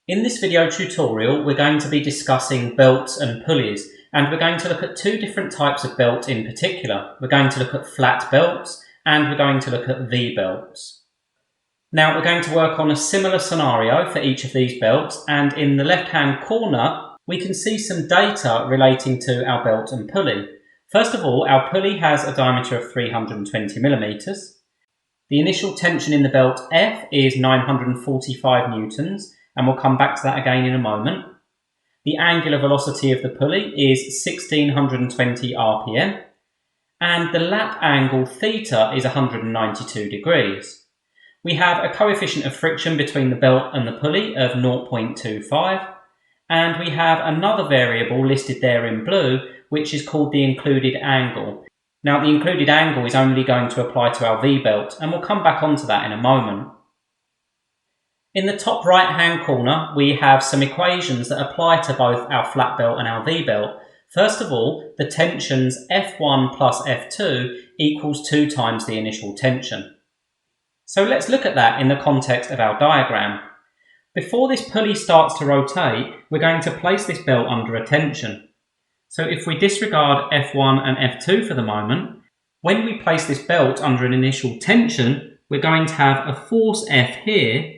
In this video tutorial, we're going to be discussing belts and pulleys, and we're going to look at two different types of belt in particular. We're going to look at flat belts and we're going to look at V-belts. Now we're going to work on a similar scenario for each of these belts, and in the left-hand corner we can see some data relating to our belt and pulley. First of all, our pulley has a diameter of 320 millimeters. The initial tension in the belt F is 945 newtons, and we'll come back to that again in a moment. The angular velocity of the pulley is 1620 RPM, and the lap angle theta is 192 degrees. We have a coefficient of friction between the belt and the pulley of 0.25, and we have another variable listed there in blue, which is called the included angle. Now, the included angle is only going to apply to our V-belt, and we'll come back onto that in a moment. In the top right-hand corner, we have some equations that apply to both our flat belt and our V-belt. First of all, the tensions F1 plus F2 equals 2 times the initial tension. So let's look at that in the context of our diagram. Before this pulley starts to rotate, we're going to place this belt under a tension. So if we disregard F1 and F2 for the moment, when we place this belt under an initial tension, we're going to have a force F here,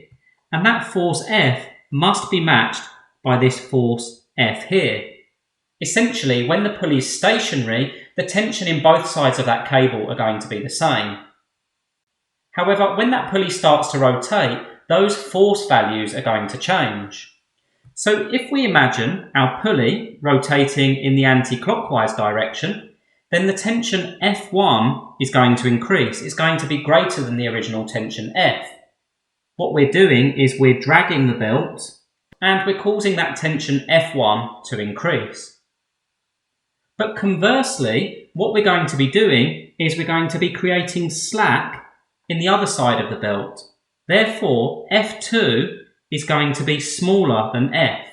and that force F must be matched by this force F here. Essentially, when the pulley is stationary, the tension in both sides of that cable are going to be the same. However, when that pulley starts to rotate, those force values are going to change. So if we imagine our pulley rotating in the anti-clockwise direction, then the tension F1 is going to increase. It's going to be greater than the original tension F. What we're doing is we're dragging the belt and we're causing that tension F1 to increase. But conversely, what we're going to be doing is we're going to be creating slack in the other side of the belt. Therefore, F2 is going to be smaller than F.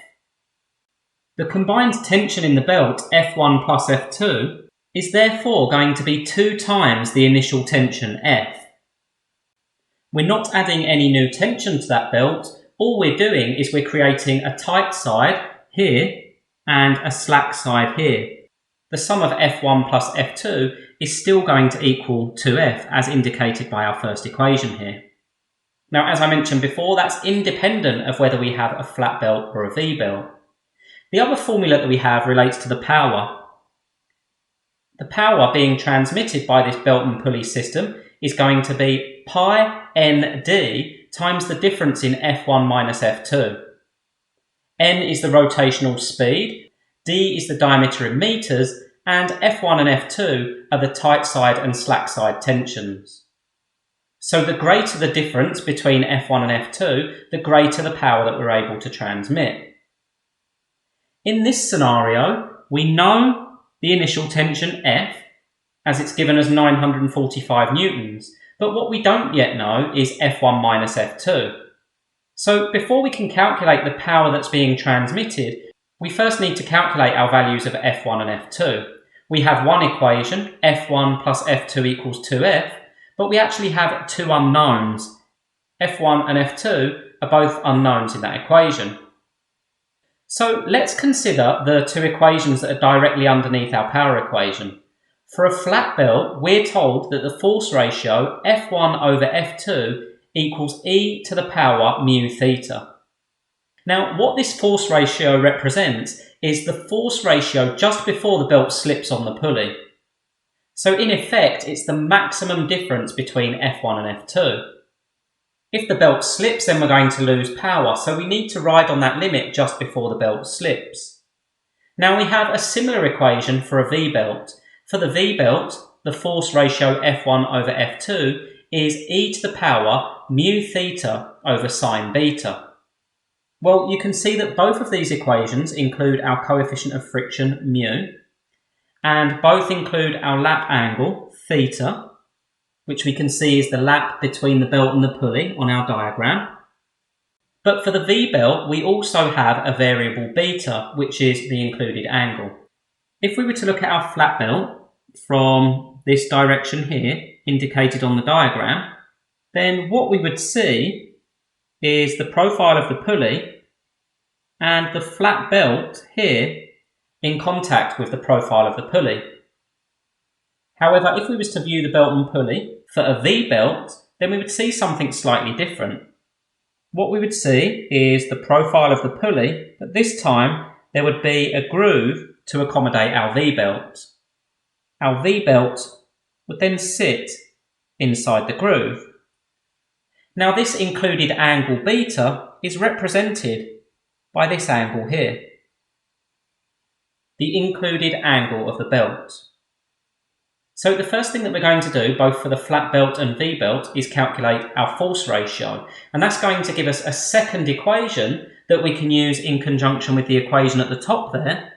The combined tension in the belt, F1 plus F2, is therefore going to be 2 times the initial tension F. We're not adding any new tension to that belt. All we're doing is we're creating a tight side here and a slack side here. The sum of F1 plus F2 is still going to equal 2F, as indicated by our first equation here. Now, as I mentioned before, that's independent of whether we have a flat belt or a V-belt. The other formula that we have relates to the power. The power being transmitted by this belt and pulley system is going to be pi nd times the difference in F1 minus F2. N is the rotational speed, d is the diameter in meters, and F1 and F2 are the tight side and slack side tensions. So the greater the difference between F1 and F2, the greater the power that we're able to transmit. In this scenario, we know the initial tension F, as it's given as 945 newtons, but what we don't yet know is F1 minus F2. So before we can calculate the power that's being transmitted, we first need to calculate our values of F1 and F2. We have one equation, F1 plus F2 equals 2F, but we actually have two unknowns. F1 and F2 are both unknowns in that equation. So let's consider the two equations that are directly underneath our power equation. For a flat belt, we're told that the force ratio F1 over F2 equals e to the power mu theta. Now, what this force ratio represents is the force ratio just before the belt slips on the pulley. So in effect, it's the maximum difference between F1 and F2. If the belt slips, then we're going to lose power, so we need to ride on that limit just before the belt slips. Now we have a similar equation for a V-belt. For the V-belt, the force ratio F1 over F2 is e to the power mu theta over sine beta. Well, you can see that both of these equations include our coefficient of friction mu, and both include our lap angle theta, which we can see is the lap between the belt and the pulley on our diagram. But for the V-belt, we also have a variable beta, which is the included angle. If we were to look at our flat belt from this direction here, indicated on the diagram, then what we would see is the profile of the pulley and the flat belt here in contact with the profile of the pulley. However, if we was to view the belt and pulley for a V belt, then we would see something slightly different. What we would see is the profile of the pulley, but this time there would be a groove to accommodate our V belt. Our V belt would then sit inside the groove. Now this included angle beta is represented by this angle here, the included angle of the belt. So the first thing that we're going to do, both for the flat belt and V belt, is calculate our force ratio. And that's going to give us a second equation that we can use in conjunction with the equation at the top there.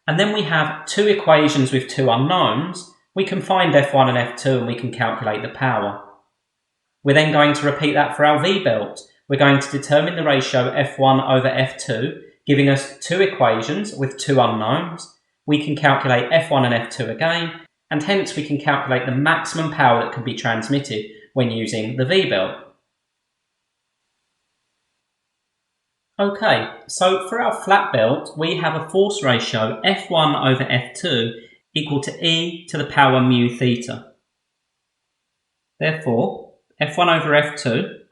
And then we have two equations with two unknowns. We can find F1 and F2 and we can calculate the power. We're then going to repeat that for our V belt. We're going to determine the ratio F1 over F2, giving us two equations with two unknowns. We can calculate F1 and F2 again, and hence we can calculate the maximum power that can be transmitted when using the V belt. Okay, so for our flat belt, we have a force ratio F1 over F2 equal to E to the power mu theta. Therefore, F1 over F2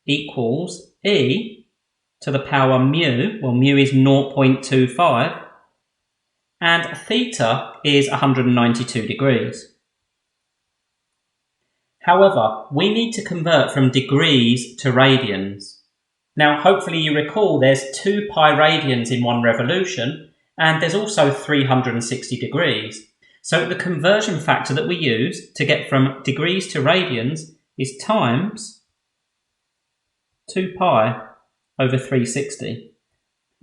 equals E to the power mu, well mu is 0.25, and theta is 192 degrees. However, we need to convert from degrees to radians. Now hopefully you recall there's 2 pi radians in one revolution, and there's also 360 degrees. So the conversion factor that we use to get from degrees to radians is times 2 pi over 360.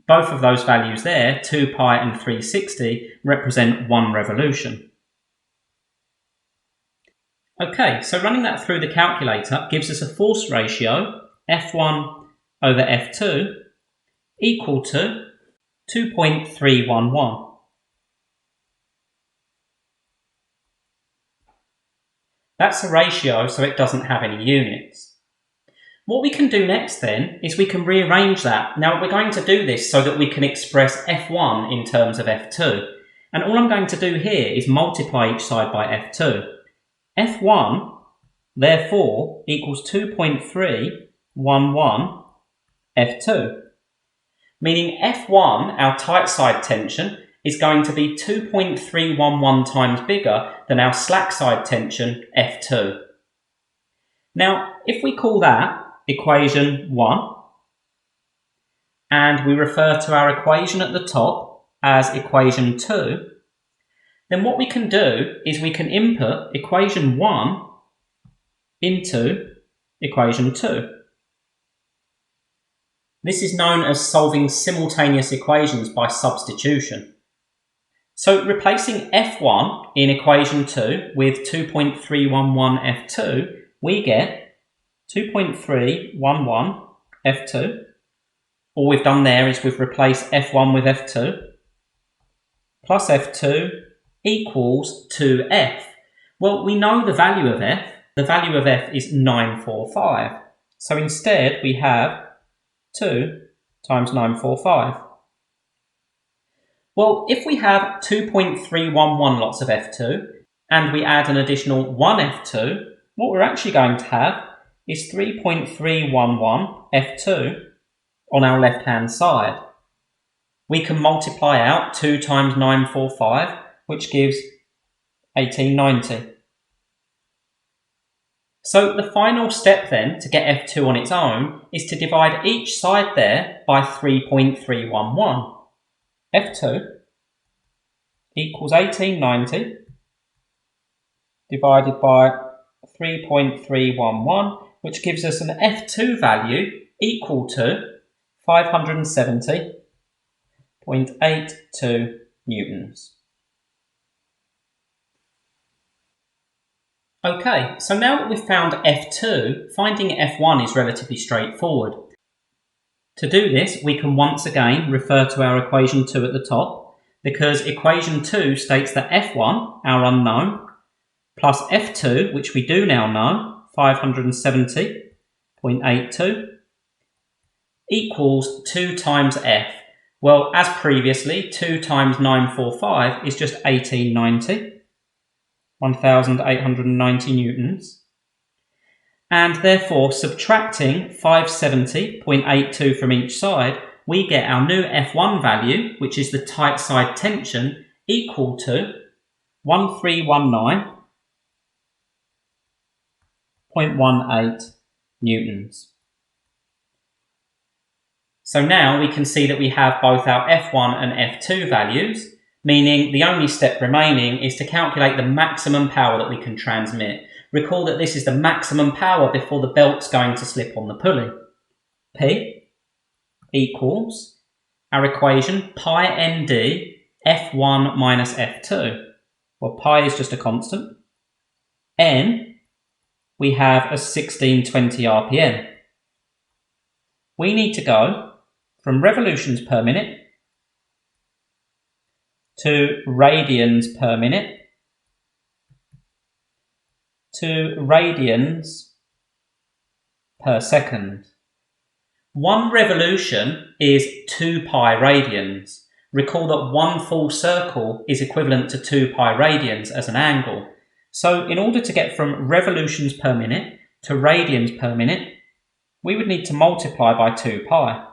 Both of those values there, 2 pi and 360, represent one revolution. Okay, so running that through the calculator gives us a force ratio, F1 over F2, equal to 2.311. That's a ratio, so it doesn't have any units. What we can do next then is we can rearrange that. Now we're going to do this so that we can express F1 in terms of F2. And all I'm going to do here is multiply each side by F2. F1, therefore, equals 2.311 F2. Meaning F1, our tight side tension, is going to be 2.311 times bigger than our slack side tension, F2. Now, if we call that equation 1, and we refer to our equation at the top as equation 2, then what we can do is we can input equation 1 into equation 2. This is known as solving simultaneous equations by substitution. So replacing F1 in equation 2 with 2.311 F2, we get 2.311 F2. All we've done there is we've replaced F1 with F2 plus F2 equals 2F. Well, we know the value of F. The value of F is 945. So instead we have 2 times 945. Well, if we have 2.311 lots of F2 and we add an additional 1 F2, what we're actually going to have is 3.311 F2 on our left-hand side. We can multiply out 2 times 945, which gives 1890. So the final step then to get F2 on its own is to divide each side there by 3.311. F2 equals 1890 divided by 3.311, which gives us an F2 value equal to 570.82 newtons. Okay, so now that we've found F2, finding F1 is relatively straightforward. To do this, we can once again refer to our equation 2 at the top, because equation 2 states that F1, our unknown, plus F2, which we do now know, 570.82, equals 2 times F. Well, as previously, 2 times 945 is just 1890, 1890 newtons. And therefore, subtracting 570.82 from each side, we get our new F1 value, which is the tight side tension, equal to 1319.18 newtons. So now we can see that we have both our F1 and F2 values, meaning the only step remaining is to calculate the maximum power that we can transmit. Recall that this is the maximum power before the belt's going to slip on the pulley. P equals our equation pi nd F1 minus F2. Well, pi is just a constant. N we have as 1620 RPM. We need to go from revolutions per minute to radians per minute to radians per second. 1 revolution is 2 pi radians. Recall that 1 full circle is equivalent to 2 pi radians as an angle. So in order to get from revolutions per minute to radians per minute, we would need to multiply by 2 pi.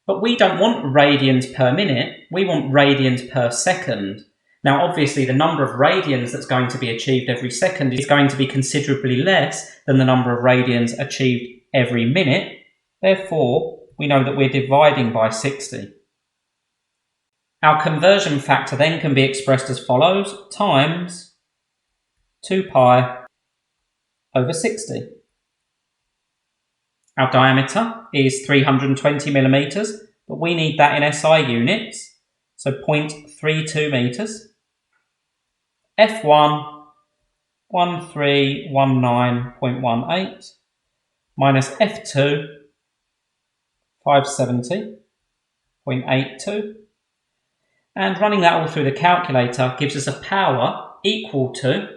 But we don't want radians per minute, we want radians per second. Now obviously the number of radians that's going to be achieved every second is going to be considerably less than the number of radians achieved every minute. Therefore, we know that we're dividing by 60. Our conversion factor then can be expressed as follows, times 2 pi over 60. Our diameter is 320 millimeters, but we need that in SI units, so 0.32 meters. F1, 1319.18 minus F2, 570.82. And running that all through the calculator gives us a power equal to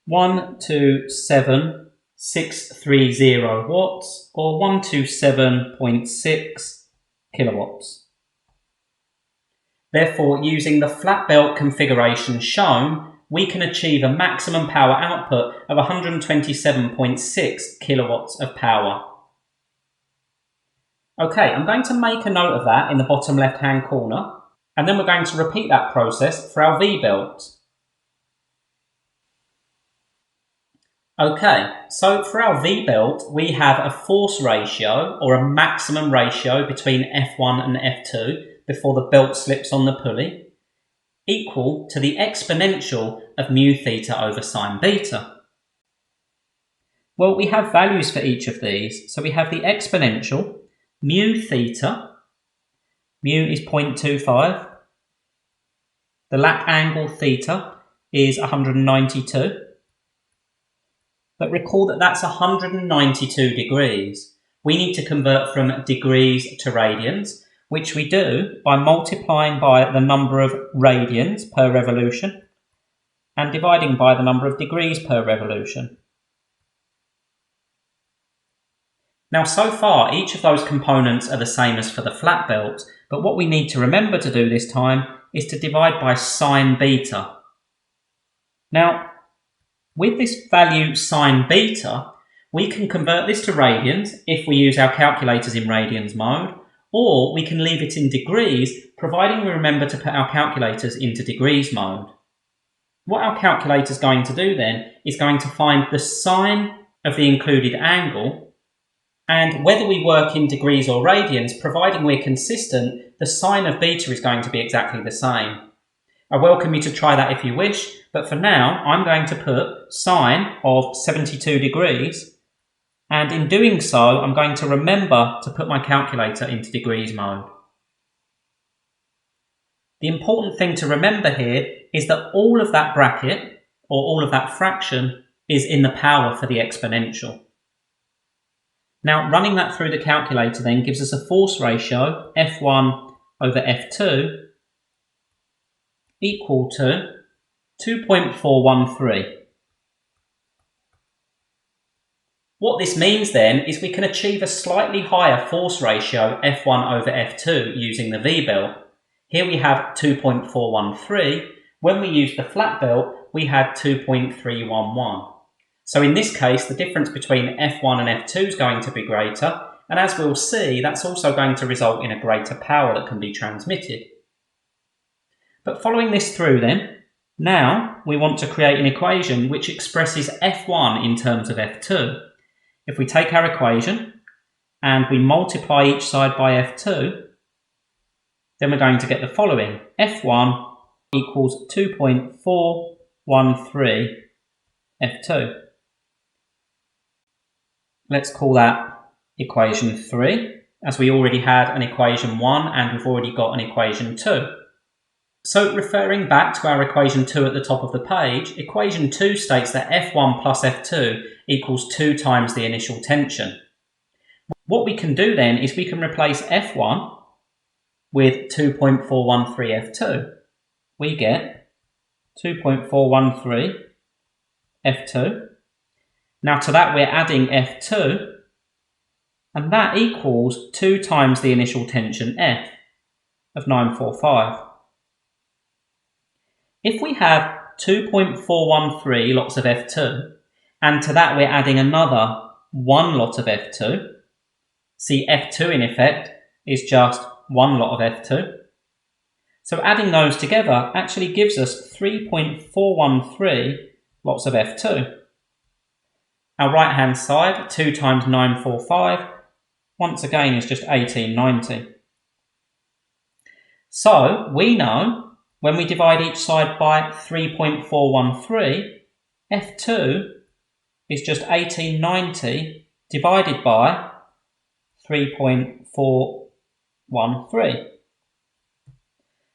127,630 watts or 127.6 kilowatts. Therefore, using the flat belt configuration shown, we can achieve a maximum power output of 127.6 kilowatts of power. Okay, I'm going to make a note of that in the bottom left-hand corner, and then we're going to repeat that process for our V-belt. Okay, so for our V-belt, we have a force ratio or a maximum ratio between F1 and F2 before the belt slips on the pulley, equal to the exponential of mu theta over sine beta. Well, we have values for each of these. So we have the exponential, mu theta, mu is 0.25. The lat angle theta is 192. But recall that that's 192 degrees. We need to convert from degrees to radians, which we do by multiplying by the number of radians per revolution and dividing by the number of degrees per revolution. Now, so far, each of those components are the same as for the flat belt, but what we need to remember to do this time is to divide by sine beta. Now, with this value sine beta, we can convert this to radians if we use our calculators in radians mode, or we can leave it in degrees, providing we remember to put our calculators into degrees mode. What our calculator is going to do then is going to find the sine of the included angle, and whether we work in degrees or radians, providing we're consistent, the sine of beta is going to be exactly the same. I welcome you to try that if you wish, but for now, I'm going to put sine of 72 degrees, and in doing so, I'm going to remember to put my calculator into degrees mode. The important thing to remember here is that all of that bracket, or all of that fraction, is in the power for the exponential. Now, running that through the calculator then gives us a force ratio, F1 over F2, equal to 2.413, What this means then is we can achieve a slightly higher force ratio F1 over F2 using the V-belt. Here we have 2.413. When we used the flat belt, we had 2.311. So in this case, the difference between F1 and F2 is going to be greater, and as we'll see, that's also going to result in a greater power that can be transmitted. But following this through then, now we want to create an equation which expresses F1 in terms of F2. If we take our equation and we multiply each side by F2, then we're going to get the following. F1 equals 2.413 F2. Let's call that equation 3, as we already had an equation 1 and we've already got an equation 2. So referring back to our equation 2 at the top of the page, equation 2 states that F1 plus F2 equals 2 times the initial tension. What we can do then is we can replace F1 with 2.413 F2. We get 2.413 F2. Now to that we're adding F2, and that equals 2 times the initial tension F of 945. If we have 2.413 lots of F2, and to that we're adding another 1 lot of F2, see F2 in effect is just 1 lot of F2. So adding those together actually gives us 3.413 lots of F2. Our right hand side, 2 times 945, once again is just 1890. So we know when we divide each side by 3.413, F2 is just 1890 divided by 3.413.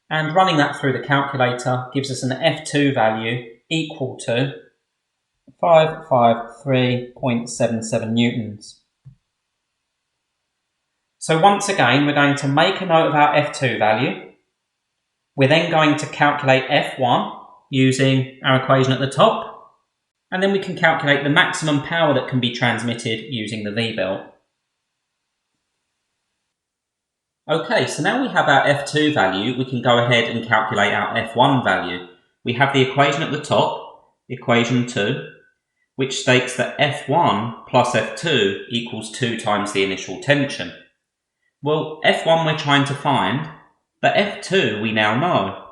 And running that through the calculator gives us an F2 value equal to 553.77 newtons. So once again, we're going to make a note of our F2 value. We're then going to calculate F1 using our equation at the top, and then we can calculate the maximum power that can be transmitted using the V-belt. Okay, so now we have our F2 value, we can go ahead and calculate our F1 value. We have the equation at the top, equation 2, which states that F1 plus F2 equals 2 times the initial tension. Well, F1 we're trying to find, but F2 we now know,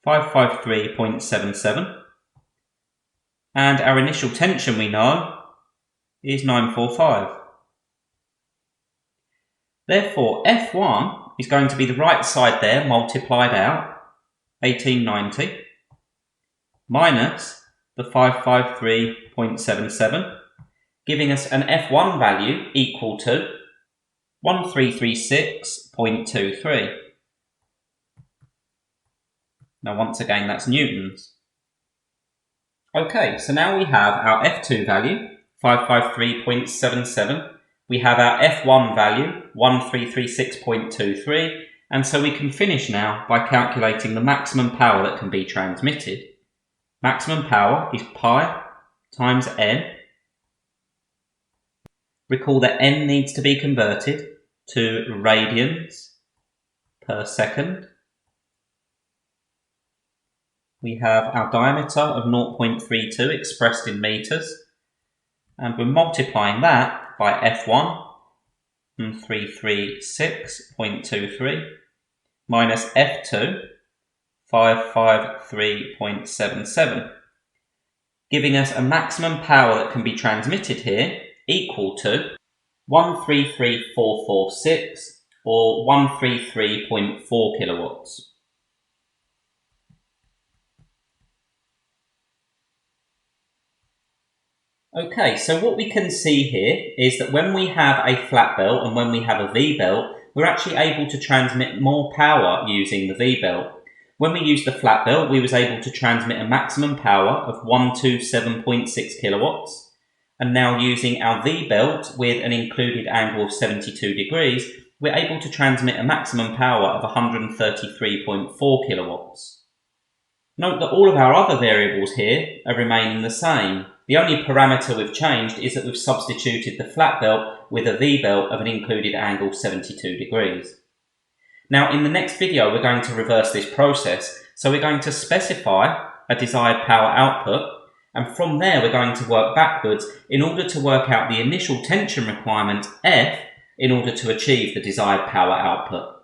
553.77, and our initial tension we know is 945. Therefore, F1 is going to be the right side there multiplied out, 1890, minus the 553.77, giving us an F1 value equal to 1336.23. Now once again that's newtons. Okay, so now we have our F2 value, 553.77. We have our F1 value, 1336.23, and so we can finish now by calculating the maximum power that can be transmitted. Maximum power is pi times n. Recall that n needs to be converted to radians per second. We have our diameter of 0.32 expressed in meters, and we're multiplying that by F1, 336.23, minus F2, 553.77, giving us a maximum power that can be transmitted here equal to 133446, or 133.4 kilowatts. Okay, so what we can see here is that when we have a flat belt and when we have a V-belt, we're actually able to transmit more power using the V-belt. When we used the flat belt, we was able to transmit a maximum power of 127.6 kilowatts. And now using our V-belt with an included angle of 72 degrees, we're able to transmit a maximum power of 133.4 kilowatts. Note that all of our other variables here are remaining the same. The only parameter we've changed is that we've substituted the flat belt with a V belt of an included angle 72 degrees. Now in the next video we're going to reverse this process, so we're going to specify a desired power output, and from there we're going to work backwards in order to work out the initial tension requirement F in order to achieve the desired power output.